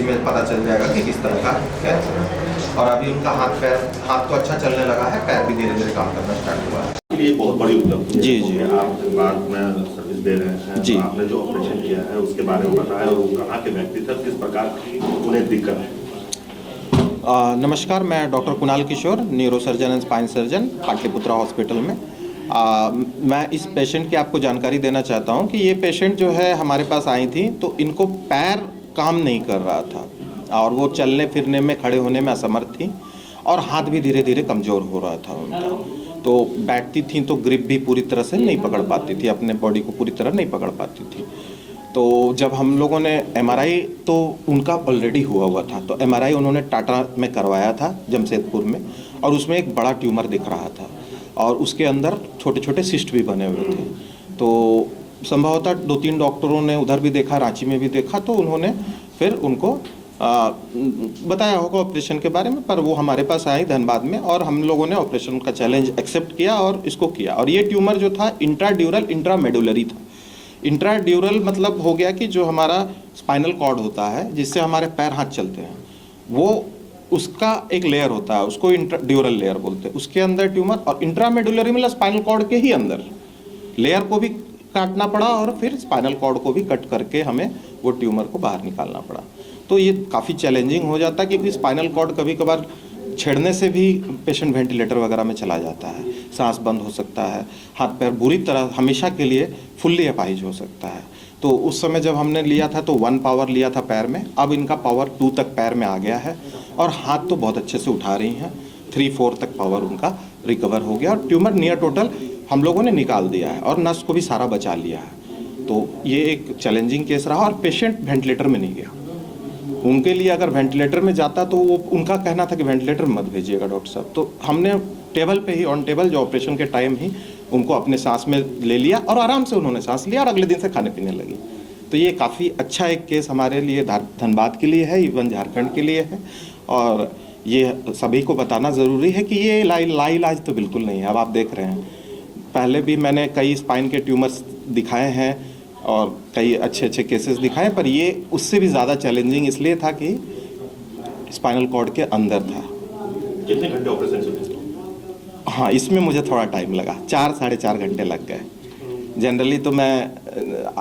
में पता चल जाएगा कि किस तरह का कैंसर है। और अभी उनका हाथ तो अच्छा चलने लगा है, पैर भी धीरे धीरे काम करना स्टार्ट हुआ है। ये बहुत बड़ी उपलब्धि है। जी जी, आप बाद में सर्विस दे रहे हैं जी। आपने जो ऑपरेशन किया है उसके बारे में बताया, और कहाँ के व्यक्ति थे, किस प्रकार की उन्हें दिक्कत है? नमस्कार, मैं doctor Kunal Kishore, neuro surgeon and spine surgeon, Patliputra hospital में। मैं इस पेशेंट की आपको जानकारी देना चाहता हूं कि ये पेशेंट जो है हमारे पास आई थी तो इनको पैर काम नहीं कर रहा था और वो चलने फिरने में, खड़े होने में असमर्थ थी और हाथ भी धीरे धीरे कमज़ोर हो रहा था उनका। तो बैठती थी तो ग्रिप भी पूरी तरह से नहीं पकड़ पाती थी, अपने बॉडी को पूरी तरह नहीं पकड़ पाती थी। तो जब हम लोगों ने एमआरआई, तो उनका ऑलरेडी हुआ था, तो एमआरआई उन्होंने टाटा में करवाया था जमशेदपुर में, और उसमें एक बड़ा ट्यूमर दिख रहा था और उसके अंदर छोटे छोटे सिस्ट भी बने हुए थे। तो संभवतः 2-3 डॉक्टरों ने उधर भी देखा, रांची में भी देखा, तो उन्होंने फिर उनको बताया होगा ऑपरेशन के बारे में, पर वो हमारे पास आई धनबाद में और हम लोगों ने ऑपरेशन का चैलेंज एक्सेप्ट किया और इसको किया। और ये ट्यूमर जो था इंट्राड्यूरल इंट्रामेडुलरी था। इंट्राड्यूरल मतलब हो गया कि जो हमारा स्पाइनल कॉर्ड होता है जिससे हमारे पैर हाथ चलते हैं, वो उसका एक लेयर होता है, उसको इंट्राड्यूरल लेयर बोलते हैं, उसके अंदर ट्यूमर। और इंट्रामेडुलरी मतलब स्पाइनल कॉर्ड के ही अंदर लेयर को भी काटना पड़ा और फिर स्पाइनल कॉर्ड को भी कट करके हमें वो ट्यूमर को बाहर निकालना पड़ा। तो ये काफ़ी चैलेंजिंग हो जाता है क्योंकि स्पाइनल कॉर्ड कभी कभार छेड़ने से भी पेशेंट वेंटिलेटर वगैरह में चला जाता है, सांस बंद हो सकता है, हाथ पैर बुरी तरह हमेशा के लिए फुल्ली अपाहिज हो सकता है। तो उस समय जब हमने लिया था तो 1 पावर लिया था पैर में, अब इनका पावर 2 तक पैर में आ गया है और हाथ तो बहुत अच्छे से उठा रही हैं। 3-4 तक पावर उनका रिकवर हो गया और ट्यूमर नियर टोटल हम लोगों ने निकाल दिया है और नस को भी सारा बचा लिया है। तो ये एक चैलेंजिंग केस रहा और पेशेंट वेंटिलेटर में नहीं गया। उनके लिए अगर वेंटिलेटर में जाता तो वो उनका कहना था कि वेंटिलेटर मत भेजिएगा डॉक्टर साहब। तो हमने टेबल पे ही, ऑन टेबल, जो ऑपरेशन के टाइम ही उनको अपने सांस में ले लिया और आराम से उन्होंने सांस लिया और अगले दिन से खाने पीने लगी। तो ये काफ़ी अच्छा एक केस हमारे लिए धनबाद के लिए है, इवन झारखंड के लिए है। और ये सभी को बताना ज़रूरी है कि ये लाइलाज तो बिल्कुल नहीं है। अब आप देख रहे हैं, पहले भी मैंने कई स्पाइन के ट्यूमर्स दिखाए हैं और कई अच्छे अच्छे केसेस दिखाए, पर ये उससे भी ज़्यादा चैलेंजिंग इसलिए था कि स्पाइनल कॉर्ड के अंदर था। कितने घंटे ऑपरेशन चले? हाँ, इसमें मुझे थोड़ा टाइम लगा, 4-4.5 घंटे लग गए। जनरली तो मैं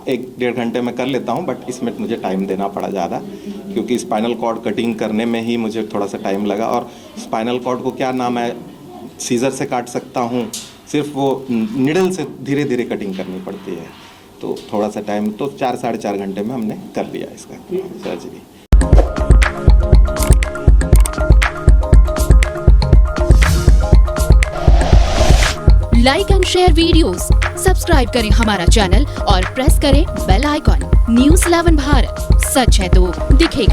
1-1.5 घंटे में कर लेता हूँ, बट इसमें मुझे टाइम देना पड़ा ज़्यादा क्योंकि स्पाइनल कॉर्ड कटिंग करने में ही मुझे थोड़ा सा टाइम लगा। और स्पाइनल कॉर्ड को क्या नाम है, सीजर से काट सकता हूँ, सिर्फ वो निडल से धीरे धीरे कटिंग करनी पड़ती है। तो थोड़ा सा टाइम, तो 4-4.5 घंटे में हमने कर लिया इसका surgery. Like and share videos, subscribe करें हमारा चैनल और प्रेस करें बेल आइकॉन। News 11 भारत, सच है तो दिखेगा।